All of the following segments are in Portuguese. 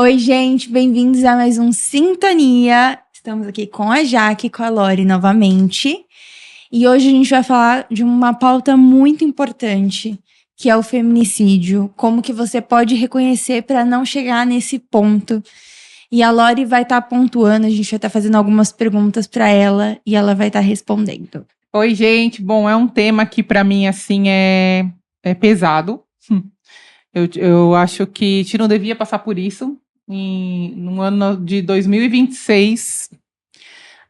Oi, gente, bem-vindos a mais um Sintonia. Estamos aqui com a Jaque e com a Lori novamente. E hoje a gente vai falar de uma pauta muito importante, que é o feminicídio. Como que você pode reconhecer para não chegar nesse ponto. E a Lori vai estar pontuando, a gente vai estar fazendo algumas perguntas para ela e ela vai estar respondendo. Oi, gente. Bom, é um tema que para mim, assim, é pesado. Eu acho que a gente não devia passar por isso no ano de 2026,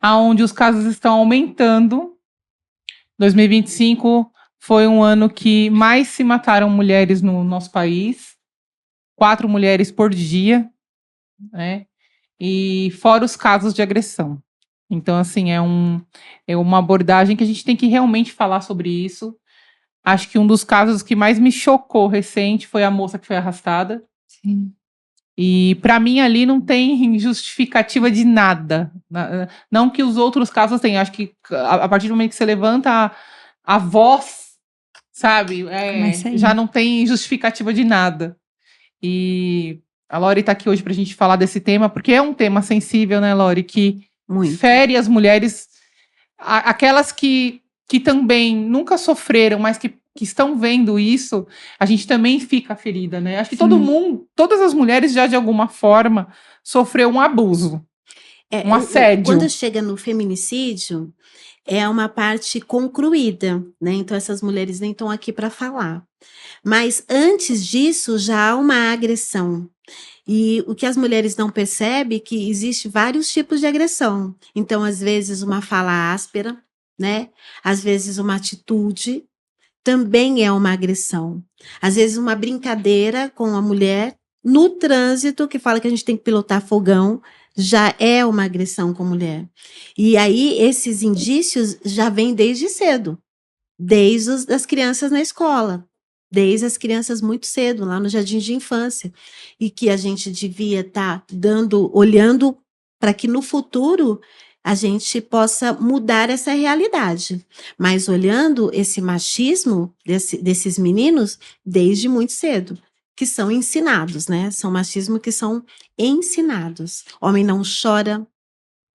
onde os casos estão aumentando. 2025 foi um ano que mais se mataram mulheres no nosso país, 4 mulheres por dia, né? E fora os casos de agressão. Então, assim, é uma abordagem que a gente tem que realmente falar sobre isso. Acho que um dos casos que mais me chocou recente foi a moça que foi arrastada. Sim. E para mim ali não tem justificativa de nada. Não que os outros casos tenham. Acho que a partir do momento que você levanta a voz, sabe, já não tem justificativa de nada. E a Lori está aqui hoje para a gente falar desse tema, porque é um tema sensível, né, Lori, que fere as mulheres, aquelas que também nunca sofreram, mas que estão vendo isso, a gente também fica ferida, né? Acho que todo mundo, todas as mulheres já de alguma forma sofreu um abuso, um assédio. Quando chega no feminicídio, é uma parte concluída, né? Então essas mulheres nem estão aqui para falar. Mas antes disso já há uma agressão. E o que as mulheres não percebem é que existe vários tipos de agressão. Então, às vezes, uma fala áspera, né? Às vezes, uma atitude também é uma agressão. Às vezes, uma brincadeira com a mulher no trânsito, que fala que a gente tem que pilotar fogão, já é uma agressão com a mulher. E aí, esses indícios já vêm desde cedo, desde as crianças na escola. Desde as crianças muito cedo, lá no jardim de infância, e que a gente devia estar olhando para que no futuro a gente possa mudar essa realidade, mas olhando esse machismo desses meninos desde muito cedo, que são ensinados, né? São machismo que são ensinados. Homem não chora,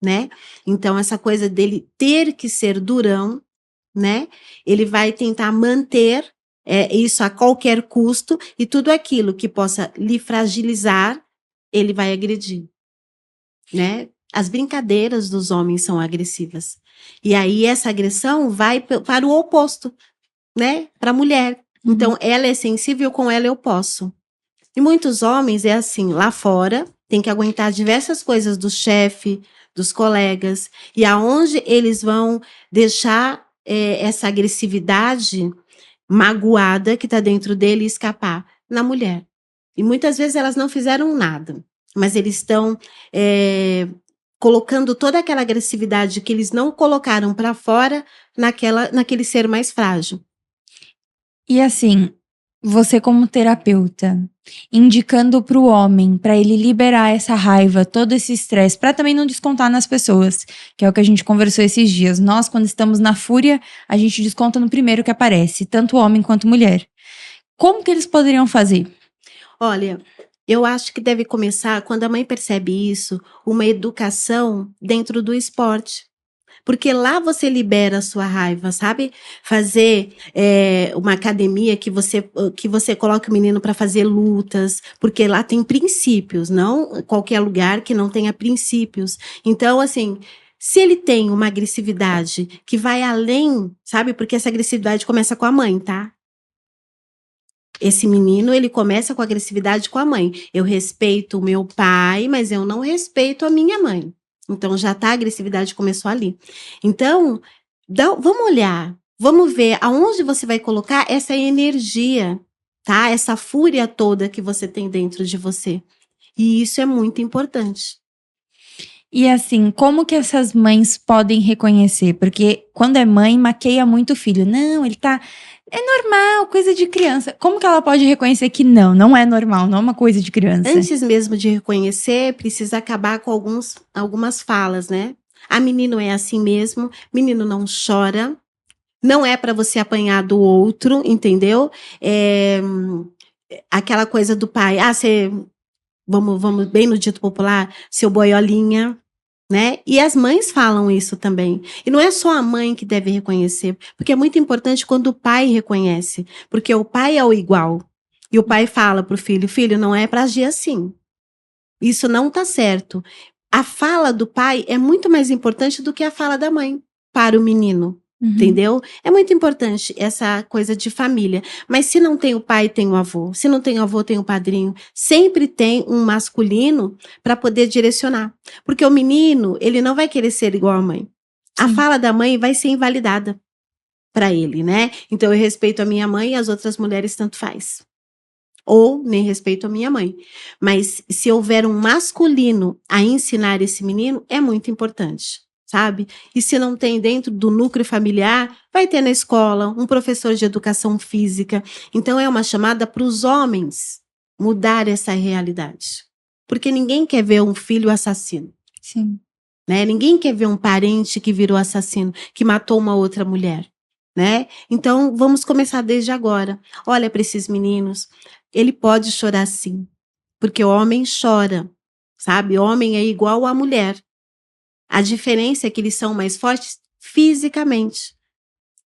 né? Então essa coisa dele ter que ser durão, né? Ele vai tentar manter isso a qualquer custo, e tudo aquilo que possa lhe fragilizar, ele vai agredir, né? As brincadeiras dos homens são agressivas. E aí essa agressão vai para o oposto, né? Para a mulher. Então, ela é sensível, com ela eu posso. E muitos homens é assim, lá fora, tem que aguentar diversas coisas do chefe, dos colegas, e aonde eles vão deixar essa agressividade magoada que está dentro dele escapar? Na mulher. E muitas vezes elas não fizeram nada, mas eles estão colocando toda aquela agressividade que eles não colocaram para fora naquele ser mais frágil. E assim, você como terapeuta, indicando para o homem, para ele liberar essa raiva, todo esse estresse, para também não descontar nas pessoas, que é o que a gente conversou esses dias. Nós, quando estamos na fúria, a gente desconta no primeiro que aparece, tanto homem quanto mulher. Como que eles poderiam fazer? Olha, eu acho que deve começar, quando a mãe percebe isso, uma educação dentro do esporte. Porque lá você libera a sua raiva, sabe? Fazer uma academia que você coloque o menino para fazer lutas, porque lá tem princípios, não qualquer lugar que não tenha princípios. Então, assim, se ele tem uma agressividade que vai além, sabe? Porque essa agressividade começa com a mãe, tá? Esse menino, ele começa com agressividade com a mãe. Eu respeito o meu pai, mas eu não respeito a minha mãe. Então, já tá, a agressividade começou ali. Então, vamos olhar, vamos ver aonde você vai colocar essa energia, tá? Essa fúria toda que você tem dentro de você. E isso é muito importante. E assim, como que essas mães podem reconhecer? Porque quando é mãe, maqueia muito o filho. Não, ele tá... É normal, coisa de criança. Como que ela pode reconhecer que não é normal, não é uma coisa de criança? Antes mesmo de reconhecer, precisa acabar com algumas falas, né? A menino é assim mesmo, menino não chora, não é para você apanhar do outro, entendeu? Aquela coisa do pai, você vamos bem no dito popular, seu boiolinha, né? E as mães falam isso também. E não é só a mãe que deve reconhecer, porque é muito importante quando o pai reconhece, porque o pai é o igual. E o pai fala pro filho, filho, não é para agir assim. Isso não tá certo. A fala do pai é muito mais importante do que a fala da mãe para o menino. Entendeu? É muito importante essa coisa de família. Mas se não tem o pai, tem o avô. Se não tem o avô, tem o padrinho. Sempre tem um masculino para poder direcionar. Porque o menino, ele não vai querer ser igual à mãe. A fala da mãe vai ser invalidada para ele, né? Então eu respeito a minha mãe e as outras mulheres tanto faz. Ou nem respeito a minha mãe. Mas se houver um masculino a ensinar esse menino, é muito importante. Sabe? E se não tem dentro do núcleo familiar, vai ter na escola um professor de educação física. Então é uma chamada para os homens mudar essa realidade. Porque ninguém quer ver um filho assassino. Sim. Né? Ninguém quer ver um parente que virou assassino, que matou uma outra mulher. Né? Então vamos começar desde agora. Olha para esses meninos, ele pode chorar sim, porque o homem chora, sabe? O homem é igual à mulher. A diferença é que eles são mais fortes fisicamente.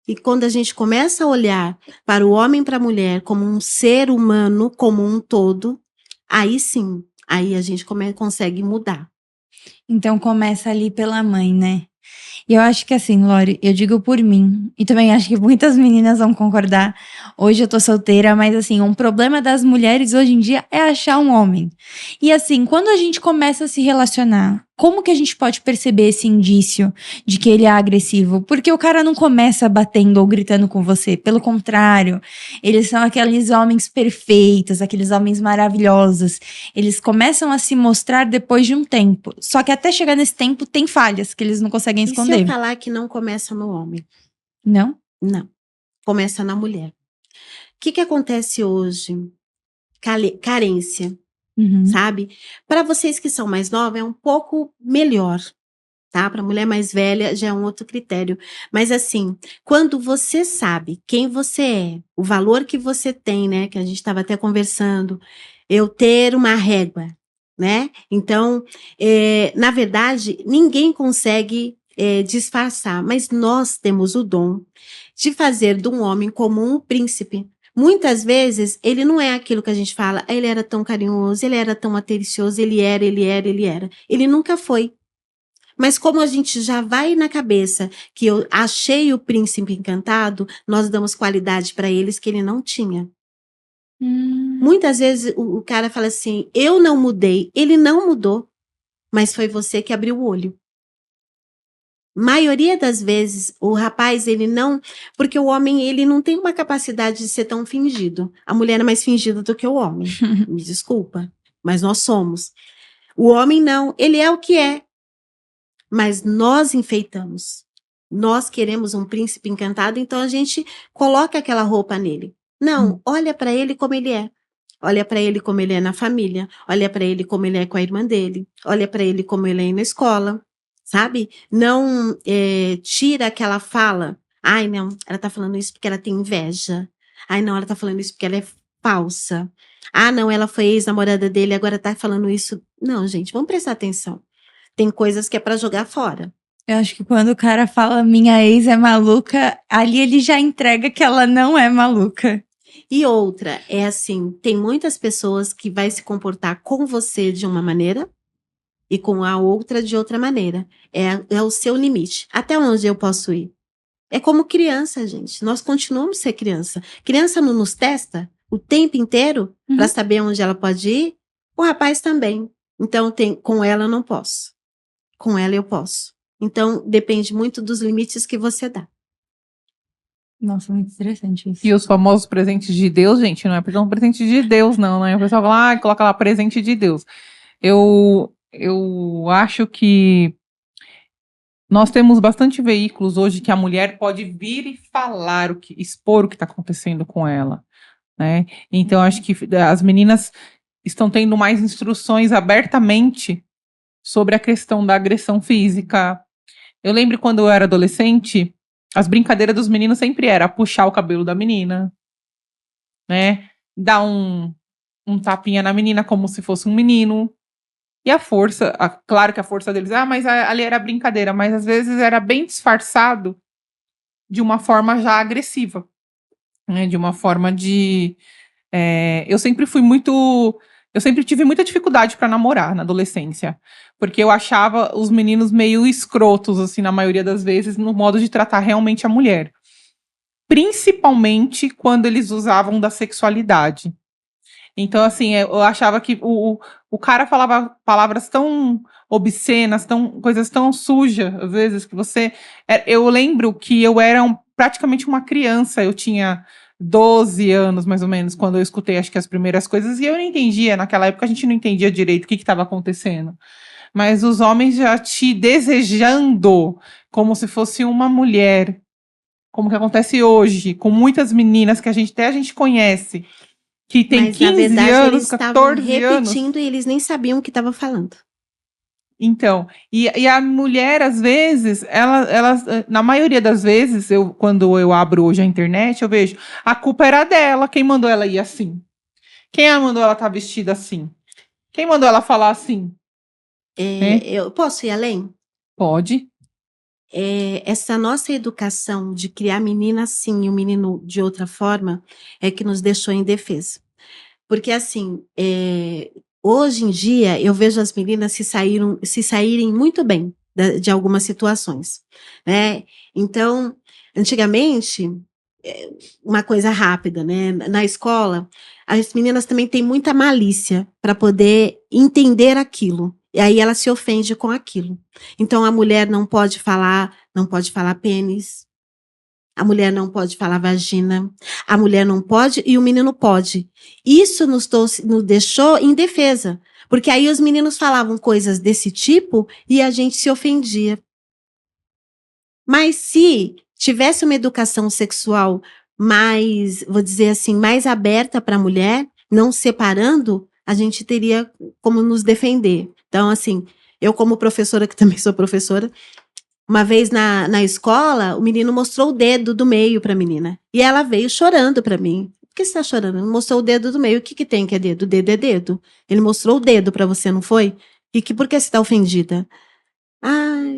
E quando a gente começa a olhar para o homem e para a mulher como um ser humano, como um todo, aí sim, aí a gente consegue mudar. Então começa ali pela mãe, né? E eu acho que assim, Lori, eu digo por mim, e também acho que muitas meninas vão concordar. Hoje eu tô solteira, mas assim, um problema das mulheres hoje em dia é achar um homem. E assim, quando a gente começa a se relacionar, como que a gente pode perceber esse indício de que ele é agressivo? Porque o cara não começa batendo ou gritando com você, pelo contrário, eles são aqueles homens perfeitos, aqueles homens maravilhosos. Eles começam a se mostrar depois de um tempo. Só que até chegar nesse tempo tem falhas que eles não conseguem E esconder. se eu falar que não começa no homem? Não? Não. Começa na mulher. O que acontece hoje? Carência, sabe? Para vocês que são mais novos, é um pouco melhor, tá? Para mulher mais velha já é um outro critério. Mas assim, quando você sabe quem você é, o valor que você tem, né? Que a gente estava até conversando, eu ter uma régua, né? Então, na verdade, ninguém consegue disfarçar, mas nós temos o dom de fazer de um homem como um príncipe. Muitas vezes, ele não é aquilo que a gente fala, ele era tão carinhoso, ele era tão atencioso, ele era. Ele nunca foi. Mas como a gente já vai na cabeça que eu achei o príncipe encantado, nós damos qualidade para eles que ele não tinha. Muitas vezes o cara fala assim, eu não mudei, ele não mudou, mas foi você que abriu o olho. Maioria das vezes, o rapaz, ele não... Porque o homem, ele não tem uma capacidade de ser tão fingido. A mulher é mais fingida do que o homem. Me desculpa, mas nós somos. O homem não, ele é o que é. Mas nós enfeitamos. Nós queremos um príncipe encantado, então a gente coloca aquela roupa nele. Não, olha para ele como ele é. Olha para ele como ele é na família. Olha para ele como ele é com a irmã dele. Olha para ele como ele é na escola. Sabe? Não tira aquela fala. Ai, não, ela tá falando isso porque ela tem inveja. Ai, não, ela tá falando isso porque ela é falsa. Ah, não, ela foi ex-namorada dele, agora tá falando isso. Não, gente, vamos prestar atenção. Tem coisas que é para jogar fora. Eu acho que quando o cara fala minha ex é maluca, ali ele já entrega que ela não é maluca. E outra, é assim, tem muitas pessoas que vai se comportar com você de uma maneira e com a outra de outra maneira. É o seu limite. Até onde eu posso ir? É como criança, gente. Nós continuamos a ser criança. Criança não nos testa o tempo inteiro para saber onde ela pode ir? O rapaz também. Então, com ela eu não posso. Com ela eu posso. Então, depende muito dos limites que você dá. Nossa, muito interessante isso. E os famosos presentes de Deus, gente, não é porque é um presente de Deus, não, né? O pessoal fala, coloca lá presente de Deus. Eu acho que nós temos bastante veículos hoje que a mulher pode vir e falar, expor o que está acontecendo com ela, né? Então, acho que as meninas estão tendo mais instruções abertamente sobre a questão da agressão física. Eu lembro quando eu era adolescente, as brincadeiras dos meninos sempre era puxar o cabelo da menina, né? Dar um um tapinha na menina como se fosse um menino. E a força, claro que a força deles, mas ali era brincadeira, mas às vezes era bem disfarçado de uma forma já agressiva, né? De uma forma de... eu sempre tive muita dificuldade para namorar na adolescência, porque eu achava os meninos meio escrotos, assim, na maioria das vezes, no modo de tratar realmente a mulher. Principalmente quando eles usavam da sexualidade. Então, assim, eu achava que o cara falava palavras tão obscenas, coisas tão sujas, às vezes, que você... Eu lembro que eu era praticamente uma criança, eu tinha 12 anos, mais ou menos, quando eu escutei, acho que as primeiras coisas, e eu não entendia, naquela época a gente não entendia direito o que estava acontecendo. Mas os homens já te desejando como se fosse uma mulher, como que acontece hoje, com muitas meninas que a gente conhece, que tem Mas, 15 na verdade, anos, eles estavam 14 anos. repetindo e eles nem sabiam o que estavam falando. Então, e a mulher, às vezes, ela, na maioria das vezes, quando eu abro hoje a internet, eu vejo, a culpa era dela, quem mandou ela ir assim? Quem mandou ela estar vestida assim? Quem mandou ela falar assim? Eu posso ir além? Pode. Essa nossa educação de criar a menina assim e o menino de outra forma é que nos deixou indefesa. Porque, assim, hoje em dia, eu vejo as meninas se saírem muito bem de algumas situações, né? Então, antigamente, uma coisa rápida, né? Na escola, as meninas também têm muita malícia para poder entender aquilo. E aí ela se ofende com aquilo. Então, a mulher não pode falar pênis, a mulher não pode falar vagina, a mulher não pode e o menino pode. Isso nos deixou indefesa, porque aí os meninos falavam coisas desse tipo e a gente se ofendia. Mas se tivesse uma educação sexual mais, vou dizer assim, mais aberta para a mulher, não separando, a gente teria como nos defender. Então, assim, eu como professora, que também sou professora, uma vez na escola, o menino mostrou o dedo do meio para a menina. E ela veio chorando para mim. Por que você está chorando? Ele mostrou o dedo do meio. O que tem que é dedo? O dedo é dedo. Ele mostrou o dedo para você, não foi? Por que você está ofendida?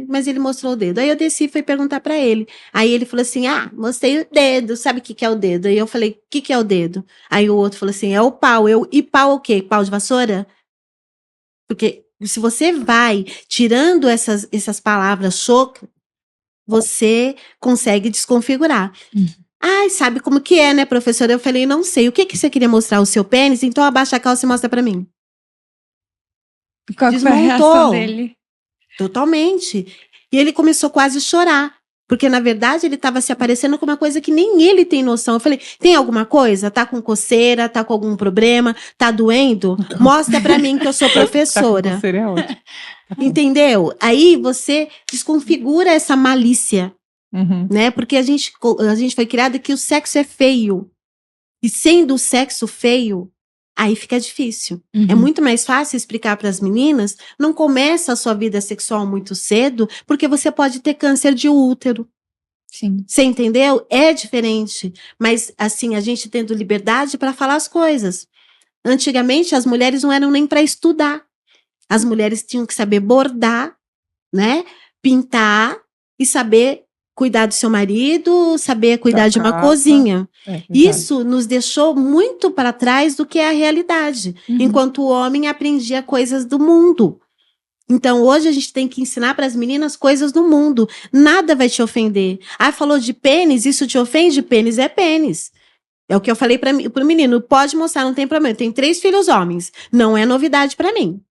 Mas ele mostrou o dedo. Aí eu desci e fui perguntar para ele. Aí ele falou assim, mostrei o dedo. Sabe o que é o dedo? Aí eu falei, o que é o dedo? Aí o outro falou assim, é o pau. E pau o quê? Pau de vassoura? Porque... se você vai tirando essas palavras chocas, você consegue desconfigurar. Sabe como que é, né, professora? Eu falei, não sei. O que você queria mostrar? O seu pênis? Então abaixa a calça e mostra pra mim. Qual foi a reação dele? Totalmente. E ele começou quase a chorar. Porque, na verdade, ele estava se aparecendo com uma coisa que nem ele tem noção. Eu falei, tem alguma coisa? Tá com coceira? Tá com algum problema? Tá doendo? Mostra pra mim que eu sou professora. Tá com coceira é ótimo. Entendeu? Aí você desconfigura essa malícia, né? Porque a gente foi criada que o sexo é feio. E sendo o sexo feio, aí fica difícil. É muito mais fácil explicar para as meninas, não começa a sua vida sexual muito cedo, porque você pode ter câncer de útero. Sim. Você entendeu? É diferente. Mas, assim, a gente tendo liberdade para falar as coisas. Antigamente, as mulheres não eram nem para estudar. As mulheres tinham que saber bordar, né? Pintar e saber cuidar do seu marido, saber cuidar de uma cozinha. Isso nos deixou muito para trás do que é a realidade. Enquanto o homem aprendia coisas do mundo. Então, hoje a gente tem que ensinar para as meninas coisas do mundo. Nada vai te ofender. Falou de pênis, isso te ofende? Pênis é pênis. É o que eu falei para o menino. Pode mostrar, não tem problema. Eu tenho 3 filhos homens. Não é novidade para mim.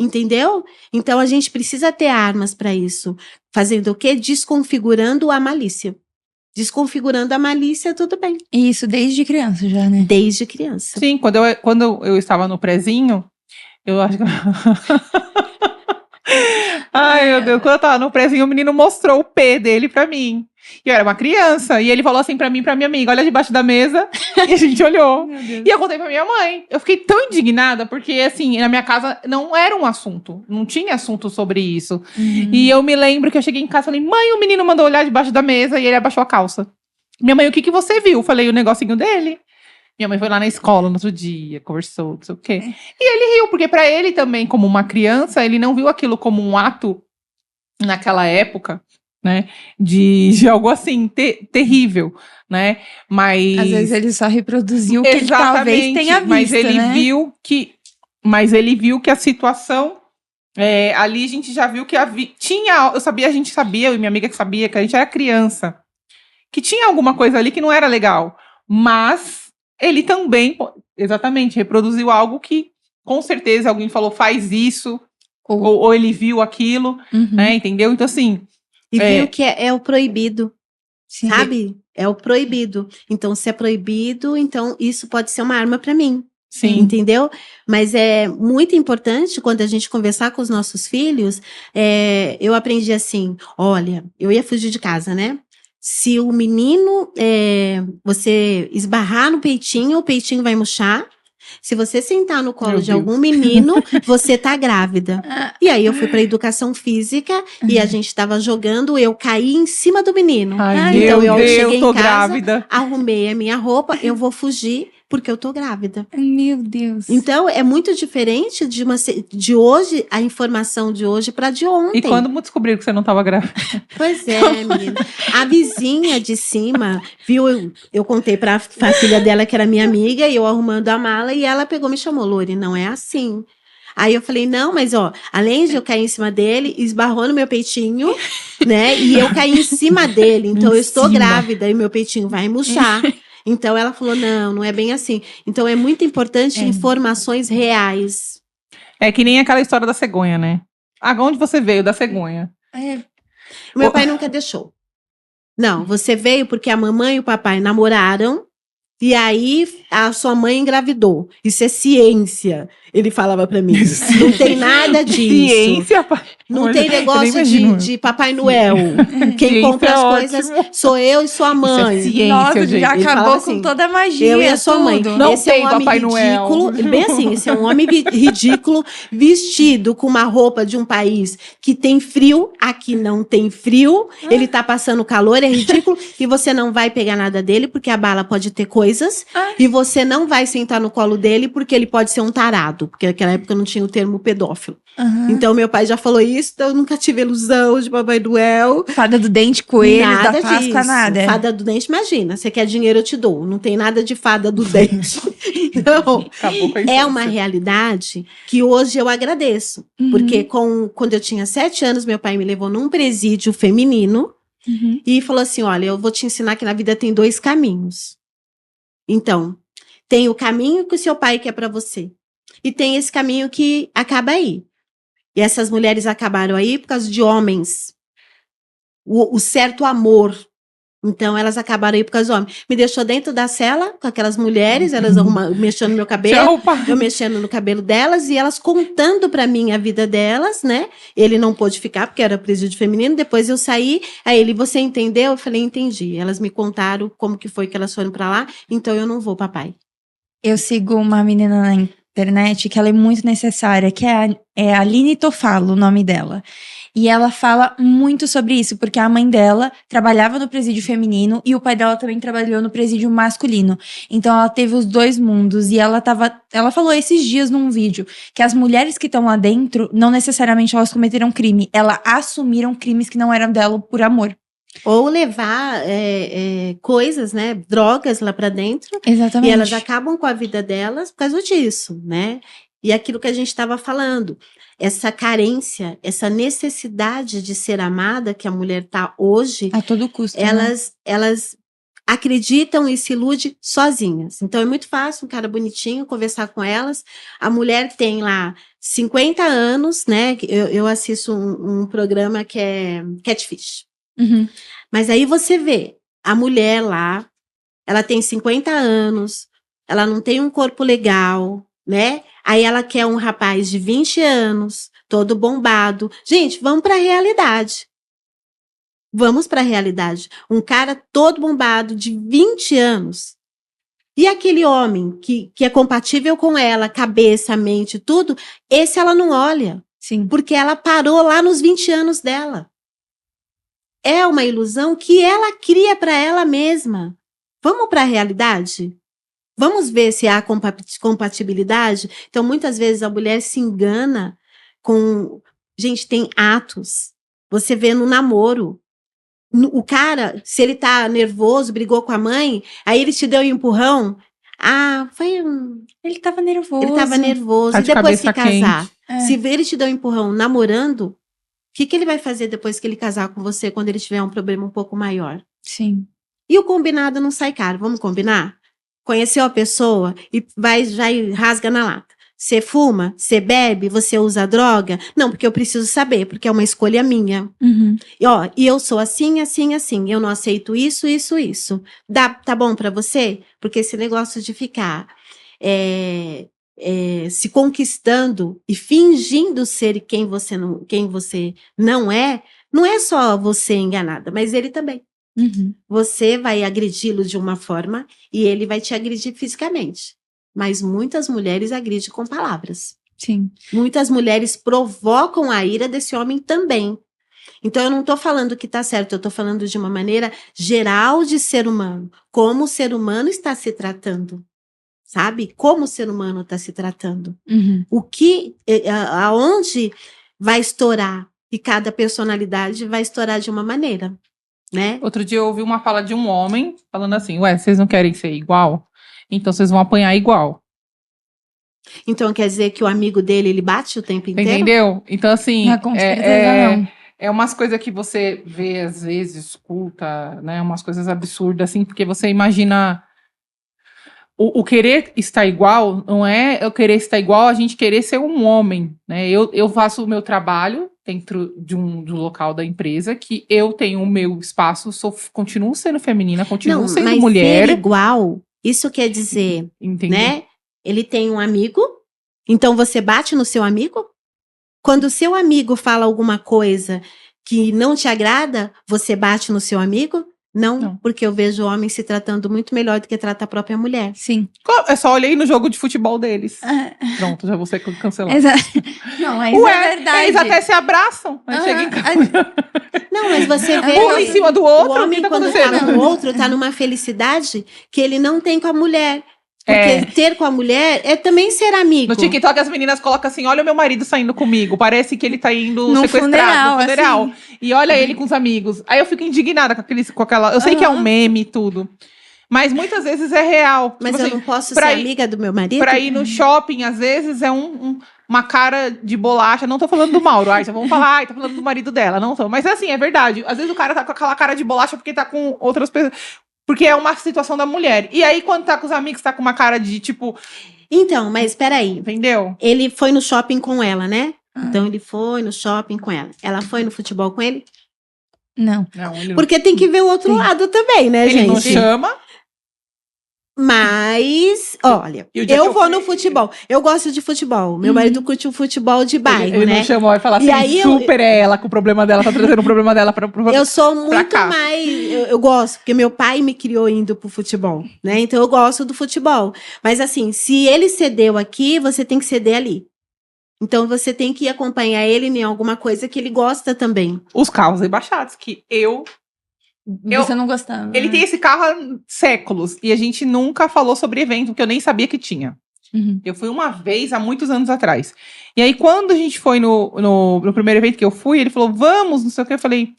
Entendeu? Então, a gente precisa ter armas para isso. Fazendo o quê? Desconfigurando a malícia. Desconfigurando a malícia, tudo bem. E isso desde criança já, né? Desde criança. Sim, quando eu estava no prezinho, eu acho que... Ai, meu Deus, quando eu tava no prezinho, o menino mostrou o pé dele pra mim. E eu era uma criança, e ele falou assim pra mim e pra minha amiga, olha debaixo da mesa, e a gente olhou. E eu contei pra minha mãe. Eu fiquei tão indignada, porque assim, na minha casa não era um assunto, não tinha assunto sobre isso. E eu me lembro que eu cheguei em casa e falei, mãe, o menino mandou olhar debaixo da mesa, e ele abaixou a calça. Minha mãe, o que você viu? Eu falei, o negocinho dele. Minha mãe foi lá na escola no outro dia, conversou, não sei o quê. E ele riu, porque pra ele também, como uma criança, ele não viu aquilo como um ato naquela época, né? De algo assim, terrível, né? Mas. Às vezes ele só reproduziu o que ele talvez tenha visto, mas ele né? Mas ele viu que a situação. Ali a gente já viu que tinha. A gente sabia, eu e minha amiga que sabia, que a gente era criança. Que tinha alguma coisa ali que não era legal. Mas ele também, exatamente, reproduziu algo que, com certeza, alguém falou, faz isso, ou ele viu aquilo, né? Entendeu? Então, assim. E viu que é o proibido, Sim. sabe? É o proibido. Então, se é proibido, então isso pode ser uma arma para mim. Sim. Entendeu? Mas é muito importante quando a gente conversar com os nossos filhos. Eu aprendi assim: olha, eu ia fugir de casa, né? Se o menino você esbarrar no peitinho, o peitinho vai murchar. Se você sentar no colo de algum menino, você tá grávida. E aí eu fui pra educação física e a gente tava jogando, eu caí em cima do menino. Ai, então meu eu Deus, cheguei tô em casa, grávida. arrumei a minha roupa, eu vou fugir porque eu tô grávida. Meu Deus. Então é muito diferente de hoje, a informação de hoje para de ontem. E quando descobriram que você não tava grávida? Pois é, menina. A vizinha de cima, viu? Eu contei pra filha dela que era minha amiga, e eu arrumando a mala, e ela pegou e me chamou, Lori, não é assim. Aí eu falei, não, mas ó, além de eu cair em cima dele, esbarrou no meu peitinho, né? E eu caí em cima dele, então eu estou grávida e meu peitinho vai murchar. Então ela falou, não é bem assim. Então é muito importante informações reais. É que nem aquela história da cegonha, né? Onde você veio da cegonha? O meu pai nunca deixou. Não, você veio porque a mamãe e o papai namoraram, e aí a sua mãe engravidou. Isso é ciência. Ele falava pra mim. Não tem nada disso. Ciência, pai. Não tem negócio de Papai Noel. Quem compra as coisas sou eu e sua mãe. Isso é ciência, Nossa, gente. já Ele acabou falava com assim, toda a magia. Eu e a sua mãe. Não Esse é tem um homem Papai Noel. ridículo. Bem assim, esse é um homem ridículo, vestido com uma roupa de um país que tem frio. Aqui não tem frio. Ele tá passando calor, é ridículo. E você não vai pegar nada dele, porque a bala pode ter coisas. E você não vai sentar no colo dele, porque ele pode ser um tarado. Porque naquela época não tinha o termo pedófilo. Então, meu pai já falou isso, então eu nunca tive ilusão de Papai Noel. Fada do dente, coelho, Nada da Páscoa, disso. nada. Fada do dente, imagina. Você quer dinheiro, eu te dou. Não tem nada de fada do dente. Então, é uma realidade que hoje eu agradeço. Porque quando eu tinha 7 anos, meu pai me levou num presídio feminino e falou assim, olha, eu vou te ensinar que na vida tem 2 caminhos. Então, tem o caminho que o seu pai quer pra você. E tem esse caminho que acaba aí. E essas mulheres acabaram aí por causa de homens. O certo amor. Então, elas acabaram aí por causa de homens. Me deixou dentro da cela com aquelas mulheres, elas mexendo no meu cabelo, eu mexendo no cabelo delas, e elas contando pra mim a vida delas, né? Ele não pôde ficar, porque era presídio feminino. Depois eu saí, aí ele, você entendeu? Eu falei, entendi. Elas me contaram como que foi que elas foram pra lá, então eu não vou, papai. Eu sigo uma menina na internet que ela é muito necessária, que é a Aline Tofalo, o nome dela. E ela fala muito sobre isso, porque a mãe dela trabalhava no presídio feminino e o pai dela também trabalhou no presídio masculino. Então ela teve os 2 mundos e ela falou esses dias num vídeo que as mulheres que estão lá dentro, não necessariamente elas cometeram crime, elas assumiram crimes que não eram dela por amor. Ou levar coisas, né, drogas lá pra dentro. Exatamente. E elas acabam com a vida delas por causa disso, né? E aquilo que a gente estava falando, essa carência, essa necessidade de ser amada que a mulher tá hoje, a todo custo, elas acreditam e se iludem sozinhas. Então é muito fácil um cara bonitinho conversar com elas. A mulher tem lá 50 anos, né? Eu assisto um programa que é Catfish. Mas aí você vê a mulher lá, ela tem 50 anos, ela não tem um corpo legal, né? Aí ela quer um rapaz de 20 anos, todo bombado. Gente, vamos para a realidade. Vamos para a realidade. Um cara todo bombado de 20 anos. E aquele homem que é compatível com ela, cabeça, mente, tudo, esse ela não olha. Sim. Porque ela parou lá nos 20 anos dela. É uma ilusão que ela cria para ela mesma. Vamos para a realidade? Vamos ver se há compatibilidade. Então, muitas vezes a mulher se engana com... Gente, tem atos. Você vê no namoro. O cara, se ele tá nervoso, brigou com a mãe, aí ele te deu um empurrão. Ah, foi um... Ele tava nervoso. Ele tava nervoso. Tá E de depois que cabeça quente. casar? É. Se ele te deu um empurrão namorando, o que ele vai fazer depois que ele casar com você, quando ele tiver um problema um pouco maior? Sim. E o combinado não sai caro, vamos combinar? Conheceu a pessoa e vai rasga na lata. Você fuma? Você bebe? Você usa droga? Não, porque eu preciso saber, porque é uma escolha minha. Uhum. E eu sou assim, assim, assim. Eu não aceito isso, isso, isso. Tá bom pra você? Porque esse negócio de ficar se conquistando e fingindo ser quem você não é só você enganada, mas ele também. Uhum. Você vai agredi-lo de uma forma e ele vai te agredir fisicamente. Mas muitas mulheres agridem com palavras. Sim. Muitas mulheres provocam a ira desse homem também. Então, eu não estou falando que está certo, eu estou falando de uma maneira geral de ser humano. Como o ser humano está se tratando. Sabe? Como o ser humano está se tratando. Uhum. Aonde vai estourar. E cada personalidade vai estourar de uma maneira. Né? Outro dia eu ouvi uma fala de um homem falando assim, vocês não querem ser igual? Então vocês vão apanhar igual. Então quer dizer que o amigo dele, ele bate o tempo inteiro? Entendeu? Então assim, Com certeza não. É umas coisas que você vê às vezes, escuta, né? Umas coisas absurdas assim, porque você imagina... O querer estar igual, não é eu querer estar igual, a gente querer ser um homem, né? Eu faço o meu trabalho dentro do local da empresa, que eu tenho o meu espaço, continuo sendo feminina, continuo sendo mas mulher. Ser igual, isso quer dizer, Entendi. Né? Ele tem um amigo, então você bate no seu amigo? Quando o seu amigo fala alguma coisa que não te agrada, você bate no seu amigo? Não, porque eu vejo o homem se tratando muito melhor do que trata a própria mulher. Sim. É só olhei no jogo de futebol deles. Pronto, já vou ser cancelado. Não, mas é verdade. Eles até se abraçam. Chega em casa. Não, mas você vê... Um em cima do outro, o homem, o que tá quando acontecendo? tá com o outro, tá numa felicidade que ele não tem com a mulher. Porque ter com a mulher é também ser amigo. No TikTok as meninas colocam assim, olha o meu marido saindo comigo, parece que ele tá indo no sequestrado no funeral. Assim. E olha ele com os amigos. Aí eu fico indignada com aquela... Eu sei que é um meme e tudo. Mas muitas vezes é real. Mas tipo eu assim, não posso ser amiga do meu marido? Pra ir no shopping, às vezes, é uma cara de bolacha. Não tô falando do Mauro. Já vamos falar, tô falando do marido dela. Não tô. Mas assim, é verdade. Às vezes o cara tá com aquela cara de bolacha porque tá com outras pessoas... Porque é uma situação da mulher. E aí, quando tá com os amigos, tá com uma cara de, tipo... Então, mas peraí. Entendeu? Ele foi no shopping com ela, né? Então, ele foi no shopping com ela. Ela foi no futebol com ele? Não. Porque tem que ver o outro lado também, né, gente? Ele não chama. Mas, olha, eu vou no futebol. Eu gosto de futebol. Meu marido curte o futebol de bairro, ele né? Ele não chamou e fala assim, aí super é ela com o problema dela, tá trazendo o problema dela pra Eu sou muito mais... Eu gosto, porque meu pai me criou indo pro futebol, né? Então, eu gosto do futebol. Mas, assim, se ele cedeu aqui, você tem que ceder ali. Então, você tem que acompanhar ele em alguma coisa que ele gosta também. Os carros rebaixados, que Você não gostava. Ele tem esse carro há séculos. E a gente nunca falou sobre evento, porque eu nem sabia que tinha. Uhum. Eu fui uma vez, há muitos anos atrás. E aí, quando a gente foi no primeiro evento que eu fui, ele falou, vamos, não sei o que. Eu falei,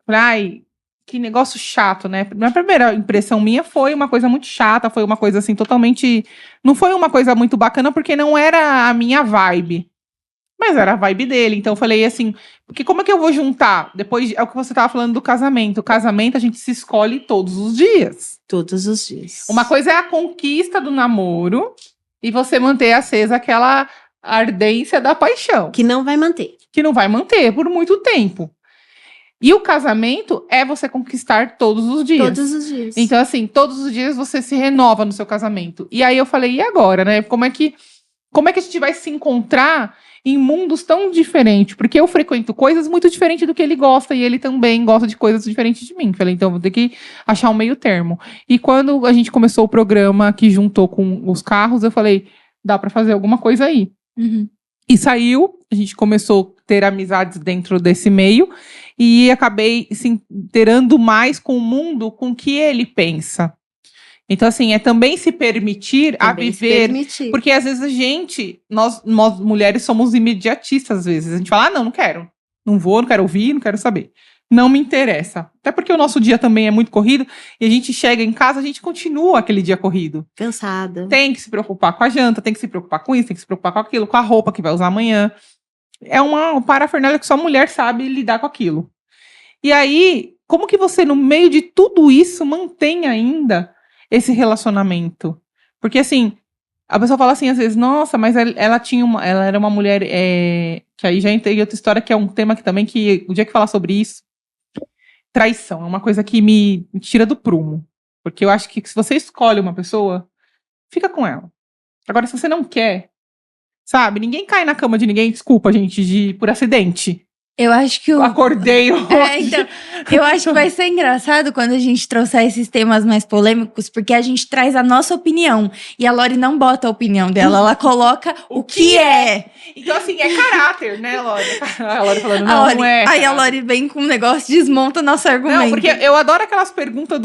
ai, que negócio chato, né? Na primeira impressão minha foi uma coisa muito chata, foi uma coisa assim, totalmente... Não foi uma coisa muito bacana, porque não era a minha vibe. Mas era a vibe dele. Então eu falei assim, porque como é que eu vou juntar? Depois, é o que você tava falando do casamento. O casamento a gente se escolhe todos os dias. Todos os dias. Uma coisa é a conquista do namoro e você manter acesa aquela ardência da paixão. Que não vai manter. Que não vai manter por muito tempo. E o casamento é você conquistar todos os dias. Todos os dias. Então, assim, todos os dias você se renova no seu casamento. E aí eu falei, e agora, né? Como é que a gente vai se encontrar em mundos tão diferentes? Porque eu frequento coisas muito diferentes do que ele gosta, e ele também gosta de coisas diferentes de mim. Falei, então vou ter que achar um meio termo. E quando a gente começou o programa que juntou com os carros, eu falei, dá pra fazer alguma coisa aí. Uhum. E saiu, a gente começou a ter amizades dentro desse meio, e acabei se inteirando mais com o mundo, com o que ele pensa. Então, assim, é também se permitir a Também se viver. permitir. Porque às vezes nós mulheres somos imediatistas, às vezes. A gente fala, não quero. Não vou, não quero ouvir, não quero saber. Não me interessa. Até porque o nosso dia também é muito corrido. E a gente chega em casa, a gente continua aquele dia corrido. Cansada. Tem que se preocupar com a janta, tem que se preocupar com isso, tem que se preocupar com aquilo, com a roupa que vai usar amanhã. É uma parafernália que só mulher sabe lidar com aquilo. E aí, como que você, no meio de tudo isso, mantém ainda esse relacionamento? Porque, assim, a pessoa fala assim, às vezes, nossa, mas ela era uma mulher, que aí já entrei em outra história, que é um tema que também, que o dia que falar sobre isso, traição, é uma coisa que me tira do prumo. Porque eu acho que se você escolhe uma pessoa, fica com ela. Agora, se você não quer, sabe, ninguém cai na cama de ninguém, desculpa, gente, por acidente. Eu acho que Eu acordei hoje. então, eu acho que vai ser engraçado quando a gente trouxer esses temas mais polêmicos, porque a gente traz a nossa opinião. E a Lori não bota a opinião dela, ela coloca o que é. Então, assim, é caráter, né, Lori? A Lori falando, A não, Lori- não é. Aí a Lori vem com um negócio, desmonta nosso argumento. Não, porque eu adoro aquelas perguntas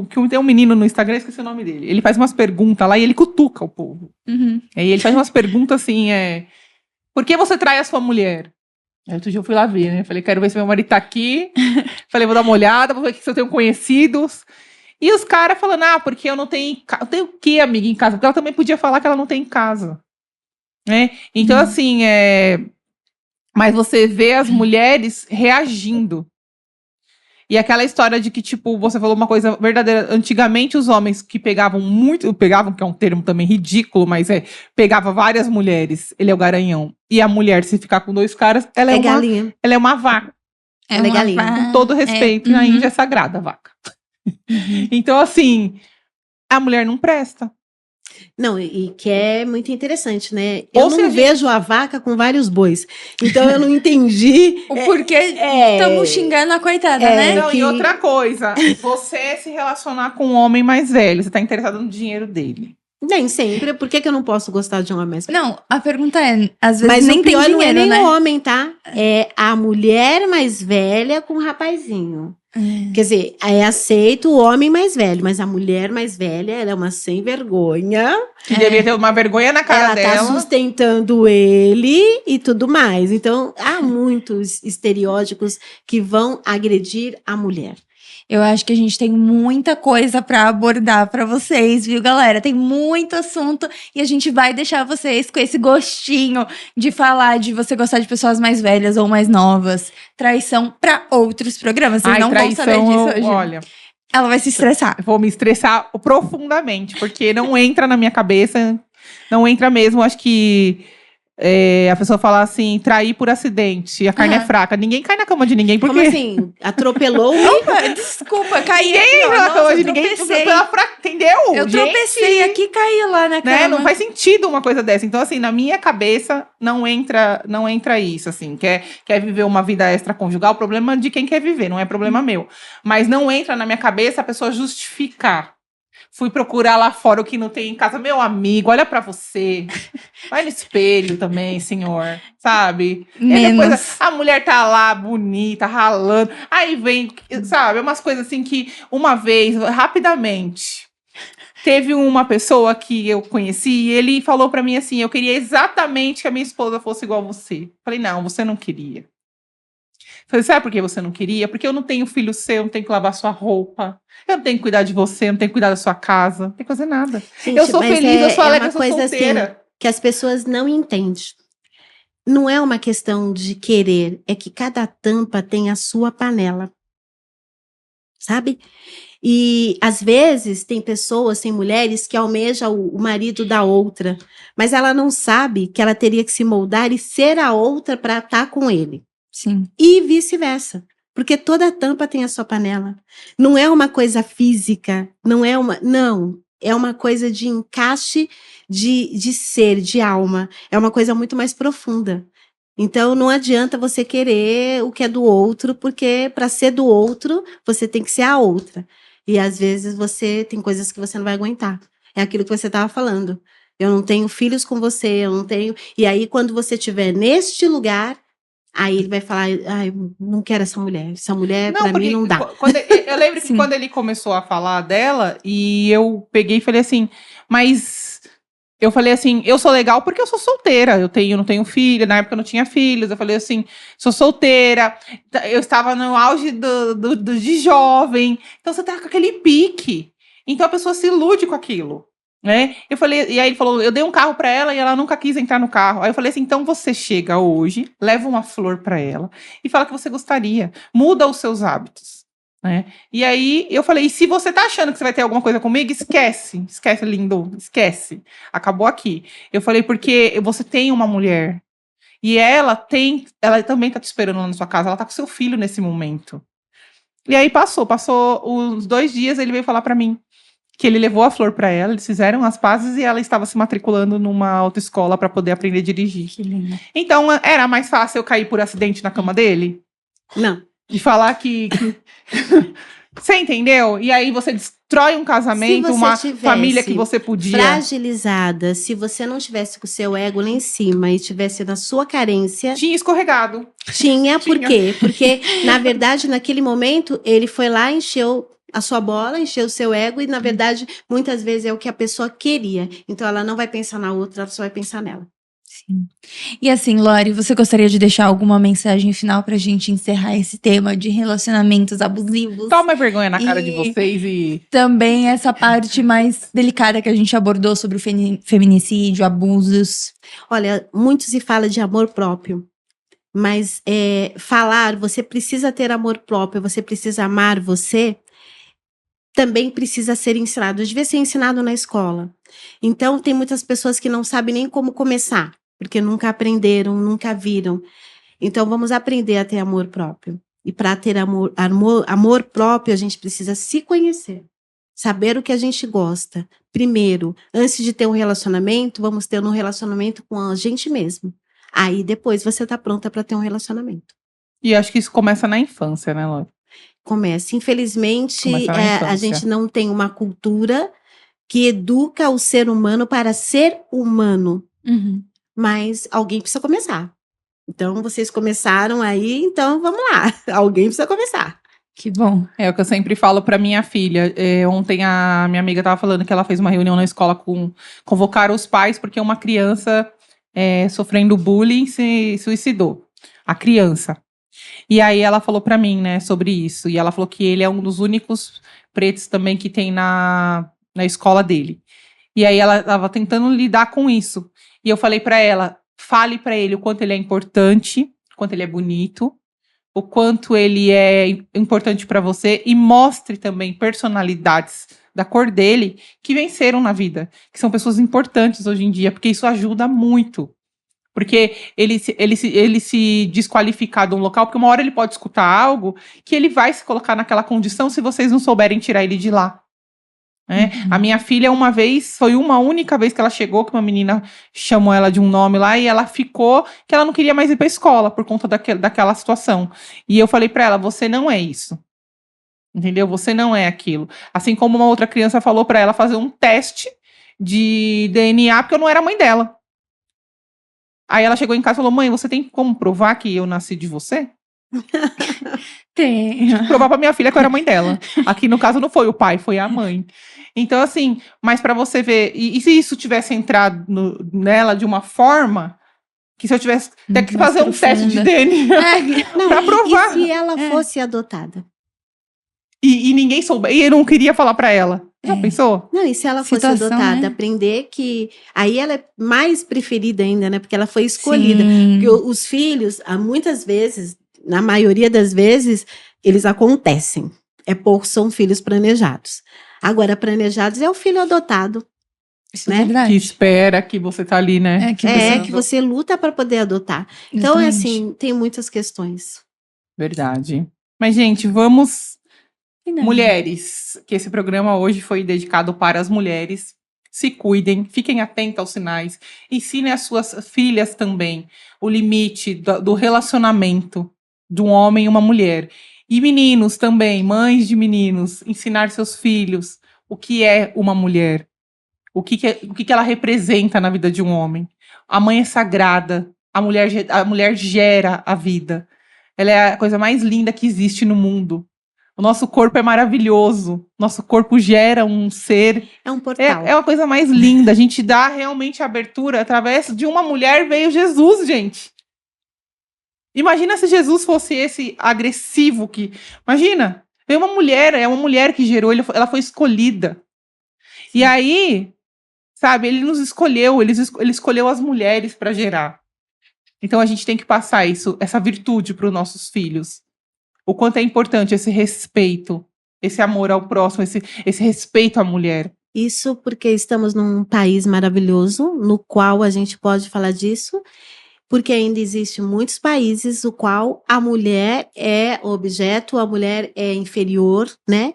que tem um menino no Instagram, esqueci o nome dele. Ele faz umas perguntas lá e ele cutuca o povo. Uhum. Aí ele faz umas perguntas assim, por que você trai a sua mulher? Aí outro dia eu fui lá ver, né? Falei, quero ver se meu marido tá aqui. Falei, vou dar uma olhada, vou ver se eu tenho conhecidos. E os caras falando, porque eu não tenho... Eu tenho o quê, amiga, em casa? Porque ela também podia falar que ela não tem em casa. Né? Então, assim, mas você vê as mulheres reagindo. E aquela história de que, tipo, você falou uma coisa verdadeira. Antigamente, os homens que pegavam, que é um termo também ridículo, mas pegava várias mulheres, ele é o garanhão. E a mulher, se ficar com 2 caras, ela é galinha. ela é uma vaca. Ela é galinha. Com todo respeito, na Índia é sagrada a vaca. Então, assim, a mulher não presta. Não, e que é muito interessante, né? Ou Eu se não a gente- vejo a vaca com vários bois. Então eu não entendi. O porquê estamos xingando a coitada, né? Não, que- e outra coisa, você se relacionar com um homem mais velho, você tá interessado no dinheiro dele. Nem sempre. Por que eu não posso gostar de um homem mais velho? Não, a pergunta é, às vezes Mas nem o tem pior dinheiro, não é nem né? o homem, tá? É a mulher mais velha com o rapazinho. Quer dizer, é aceito o homem mais velho, mas a mulher mais velha, ela é uma sem vergonha. Que devia ter uma vergonha na cara Ela dela. tá sustentando ele e tudo mais. Então, há muitos estereótipos que vão agredir a mulher. Eu acho que a gente tem muita coisa pra abordar pra vocês, viu, galera? Tem muito assunto e a gente vai deixar vocês com esse gostinho de falar de você gostar de pessoas mais velhas ou mais novas. Traição pra outros programas. Vocês não vão saber disso hoje. Olha, Ela vai se estressar. vou me estressar profundamente, porque não entra na minha cabeça, não entra mesmo. Acho que a pessoa fala assim, trair por acidente, a carne é fraca. Ninguém cai na cama de ninguém, porque... Como assim? Atropelou o Opa, desculpa, caí Ninguém aqui, ó. cai na Nossa, cama eu de ninguém, tropecei. pela fraca, entendeu? Eu Gente, tropecei aqui e caí lá na cama. né? Não faz sentido uma coisa dessa. Então, assim, na minha cabeça, não entra isso, assim. Quer viver uma vida extraconjugal, o problema é de quem quer viver, não é problema meu. Mas não entra na minha cabeça a pessoa justificar. Fui procurar lá fora o que não tem em casa. Meu amigo, olha pra você. Vai no espelho também, senhor. Sabe? Depois a mulher tá lá, bonita, ralando. Aí vem, sabe? Umas coisas assim que, uma vez, rapidamente... Teve uma pessoa que eu conheci e ele falou pra mim assim, eu queria exatamente que a minha esposa fosse igual a você. Falei, não, você não queria. Falei, sabe por que você não queria? Porque eu não tenho filho seu, eu não tenho que lavar sua roupa, eu não tenho que cuidar de você, eu não tenho que cuidar da sua casa, não tenho que fazer nada. Gente, eu sou mas feliz, eu sou alegre, uma eu sou coisa solteira. assim que as pessoas não entendem. Não é uma questão de querer, é que cada tampa tem a sua panela. Sabe? E às vezes tem pessoas, tem mulheres que almejam o marido da outra, mas ela não sabe que ela teria que se moldar e ser a outra para estar com ele. Sim. E vice-versa. Porque toda tampa tem a sua panela. Não é uma coisa física, não, é uma coisa de encaixe de ser, de alma. É uma coisa muito mais profunda. Então, não adianta você querer o que é do outro, porque para ser do outro, você tem que ser a outra. E às vezes você tem coisas que você não vai aguentar. É aquilo que você estava falando. Eu não tenho filhos com você, eu não tenho. E aí, quando você estiver neste lugar, Aí ele vai falar, ai, não quero essa mulher Não, pra mim porque não dá. eu lembro que Sim. quando ele começou a falar dela, e eu peguei e falei assim, mas eu falei assim, eu sou legal porque eu sou solteira, não tenho filho, na época eu não tinha filhos, eu falei assim, sou solteira, eu estava no auge de jovem, então você tá com aquele pique, então a pessoa se ilude com aquilo. Né? Eu falei, e aí ele falou, eu dei um carro pra ela e ela nunca quis entrar no carro. Aí eu falei assim, então você chega hoje, leva uma flor pra ela e fala que você gostaria, muda os seus hábitos, né? E aí eu falei, e se você tá achando que você vai ter alguma coisa comigo, esquece, lindo, esquece. Acabou aqui. Eu falei, porque você tem uma mulher e ela também tá te esperando lá na sua casa, ela tá com seu filho nesse momento. E aí passou uns 2 dias, ele veio falar pra mim que ele levou a flor pra ela, eles fizeram as pazes e ela estava se matriculando numa autoescola pra poder aprender a dirigir. Que lindo. Então, era mais fácil eu cair por acidente na cama dele? Não. De falar que... Você entendeu? E aí você destrói um casamento, Se você uma tivesse família que você podia... fragilizada, se você não tivesse com o seu ego lá em cima e tivesse na sua carência, Tinha escorregado. tinha, por quê? Porque, na verdade, naquele momento, ele foi lá, encheu a sua bola, encheu o seu ego, e, na verdade, muitas vezes é o que a pessoa queria. Então, ela não vai pensar na outra, ela só vai pensar nela. Sim. E assim, Lori, você gostaria de deixar alguma mensagem final pra gente encerrar esse tema de relacionamentos abusivos? Toma vergonha na cara de vocês e... Também essa parte mais delicada que a gente abordou sobre o feminicídio, abusos. Olha, muito se fala de amor próprio, mas você precisa ter amor próprio, você precisa amar você, também precisa ser ensinado. Devia ser ensinado na escola. Então, tem muitas pessoas que não sabem nem como começar, porque nunca aprenderam, nunca viram. Então, vamos aprender a ter amor próprio. E para ter amor próprio, a gente precisa se conhecer. Saber o que a gente gosta. Primeiro, antes de ter um relacionamento, vamos ter um relacionamento com a gente mesmo. Aí, depois, você tá pronta para ter um relacionamento. E acho que isso começa na infância, né, Lori? Começa. Infelizmente, Começa na a infância. gente não tem uma cultura que educa o ser humano para ser humano. Uhum. Mas alguém precisa começar. Então, vocês começaram aí, então vamos lá. Alguém precisa começar. Que bom. É o que eu sempre falo pra minha filha. Ontem a minha amiga tava falando que ela fez uma reunião na escola convocaram os pais porque uma criança sofrendo bullying se suicidou. A criança. E aí ela falou pra mim, né, sobre isso. E ela falou que ele é um dos únicos pretos também que tem na escola dele. E aí ela tava tentando lidar com isso. E eu falei pra ela, fale pra ele o quanto ele é importante, o quanto ele é bonito, o quanto ele é importante pra você e mostre também personalidades da cor dele que venceram na vida, que são pessoas importantes hoje em dia, porque isso ajuda muito. Porque ele se desqualificar de um local, porque uma hora ele pode escutar algo que ele vai se colocar naquela condição se vocês não souberem tirar ele de lá. Né? Uhum. A minha filha, foi uma única vez que ela chegou, que uma menina chamou ela de um nome lá, e ela ficou, que ela não queria mais ir pra escola, por conta daquela situação. E eu falei pra ela, você não é isso. Entendeu? Você não é aquilo. Assim como uma outra criança falou pra ela fazer um teste de DNA, porque eu não era mãe dela. Aí ela chegou em casa e falou, mãe, você tem como provar que eu nasci de você? Tem. Provar pra minha filha que eu era mãe dela. Aqui, no caso, não foi o pai, foi a mãe. Então, assim, mas pra você ver... E se isso tivesse entrado nela de uma forma... Que se eu tivesse... Ter que fazer um teste de DNA Não, pra provar. e se ela fosse adotada? E ninguém soube. E eu não queria falar pra ela. Já pensou? Não, e se ela fosse Situação, adotada, né? aprender que... Aí ela é mais preferida ainda, né? Porque ela foi escolhida. Sim. Porque os filhos, muitas vezes, na maioria das vezes, eles acontecem. Poucos são filhos planejados. Agora, planejados é o filho adotado. Isso é né? verdade. Que espera que você tá ali, né? Que você luta para poder adotar. Então, Exatamente. assim, tem muitas questões. Verdade. Mas, gente, vamos... Não. Mulheres, que esse programa hoje foi dedicado para as mulheres. Se cuidem, fiquem atentas aos sinais. Ensinem as suas filhas também o limite do relacionamento de um homem e uma mulher. E meninos também, mães de meninos, ensinar seus filhos o que é uma mulher. O que ela representa na vida de um homem. A mãe é sagrada. A mulher gera a vida. Ela é a coisa mais linda que existe no mundo. O nosso corpo é maravilhoso. Nosso corpo gera um ser. É um portal. É uma coisa mais linda. A gente dá realmente abertura. Através de uma mulher veio Jesus, gente. Imagina se Jesus fosse esse agressivo que... Imagina, veio uma mulher, é uma mulher que gerou, ela foi escolhida. E aí, sabe, ele nos escolheu, ele escolheu as mulheres para gerar. Então a gente tem que passar essa virtude para os nossos filhos. O quanto é importante esse respeito, esse amor ao próximo, esse respeito à mulher. Isso porque estamos num país maravilhoso, no qual a gente pode falar disso, porque ainda existem muitos países no qual a mulher é objeto, a mulher é inferior, né?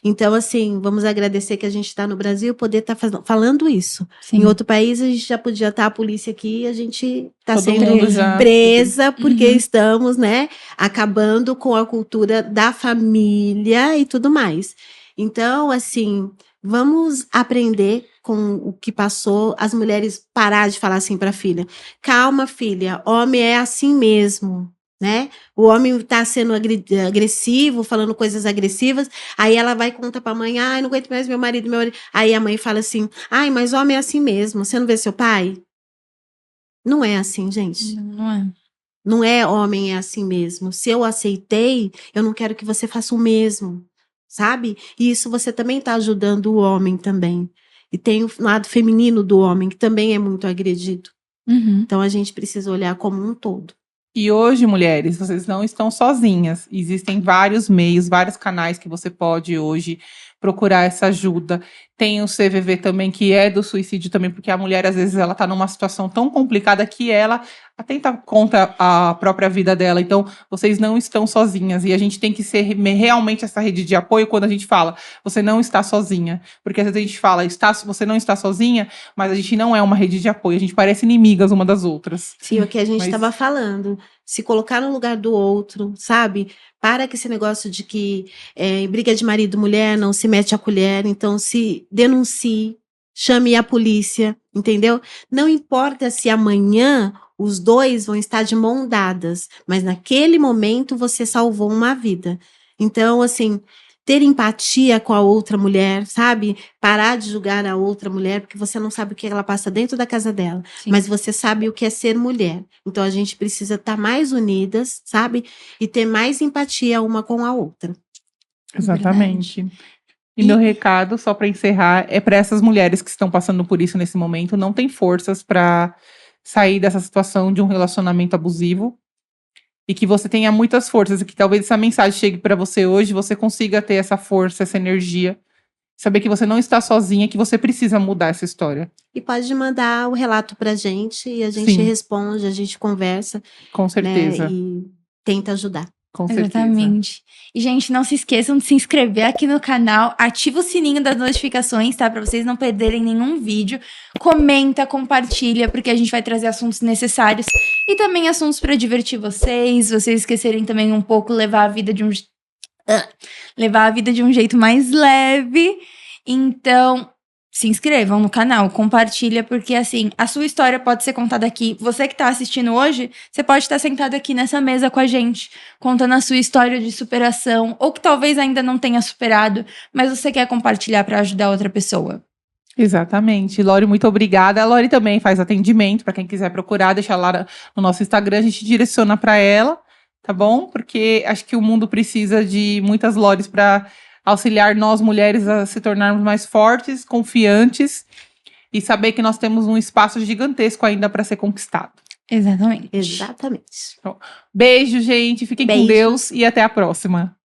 Então, assim, vamos agradecer que a gente está no Brasil poder estar falando isso. Sim. Em outro país, a gente já podia estar a polícia aqui e a gente está Todo sendo mundo já... presa porque Uhum. estamos, né, acabando com a cultura da família e tudo mais. Então, assim, vamos aprender com o que passou, as mulheres parar de falar assim para a filha. Calma, filha, homem é assim mesmo. Né? O homem tá sendo agressivo, falando coisas agressivas, aí ela vai e conta pra mãe, ai, não aguento mais meu marido. Aí a mãe fala assim, ai, mas homem é assim mesmo, você não vê seu pai? Não é assim, gente. Não é. Não é homem é assim mesmo. Se eu aceitei, eu não quero que você faça o mesmo, sabe? E isso você também tá ajudando o homem também. E tem o lado feminino do homem, que também é muito agredido. Uhum. Então a gente precisa olhar como um todo. E hoje, mulheres, vocês não estão sozinhas. Existem vários meios, vários canais que você pode hoje procurar essa ajuda. Tem o CVV também, que é do suicídio também, porque a mulher, às vezes, ela tá numa situação tão complicada que ela atenta contra a própria vida dela. Então, vocês não estão sozinhas. E a gente tem que ser realmente essa rede de apoio quando a gente fala, você não está sozinha. Porque às vezes a gente fala, você não está sozinha, mas a gente não é uma rede de apoio. A gente parece inimigas uma das outras. Sim, o que a gente estava falando. Se colocar no lugar do outro, sabe? Para com esse negócio de que briga de marido e mulher não se mete a colher. Então, se denuncie, chame a polícia, entendeu? Não importa se amanhã os dois vão estar de mão dadas, mas naquele momento você salvou uma vida. Então, assim, ter empatia com a outra mulher, sabe? Parar de julgar a outra mulher, porque você não sabe o que ela passa dentro da casa dela, Sim. mas você sabe o que é ser mulher. Então, a gente precisa estar mais unidas, sabe? E ter mais empatia uma com a outra. Exatamente. E meu recado, só para encerrar, é para essas mulheres que estão passando por isso nesse momento, não tem forças para sair dessa situação de um relacionamento abusivo, e que você tenha muitas forças, e que talvez essa mensagem chegue para você hoje, você consiga ter essa força, essa energia, saber que você não está sozinha, que você precisa mudar essa história. E pode mandar o relato pra gente, e a gente Sim. responde, a gente conversa, Com certeza. né? E tenta ajudar. Com certeza. Exatamente. E, gente, não se esqueçam de se inscrever aqui no canal, ativa o sininho das notificações, tá? Pra vocês não perderem nenhum vídeo. Comenta, compartilha, porque a gente vai trazer assuntos necessários e também assuntos pra divertir vocês esquecerem também um pouco, levar a vida de um jeito mais leve. Então, se inscrevam no canal, compartilha, porque assim, a sua história pode ser contada aqui. Você que tá assistindo hoje, você pode estar sentado aqui nessa mesa com a gente, contando a sua história de superação, ou que talvez ainda não tenha superado, mas você quer compartilhar para ajudar outra pessoa. Exatamente. Lori, muito obrigada. A Lori também faz atendimento, para quem quiser procurar, deixa lá no nosso Instagram, a gente direciona para ela, tá bom? Porque acho que o mundo precisa de muitas Loris para auxiliar nós mulheres a se tornarmos mais fortes, confiantes e saber que nós temos um espaço gigantesco ainda para ser conquistado. Exatamente. Exatamente. Beijo, gente. Fiquem com Beijo. Deus e até a próxima.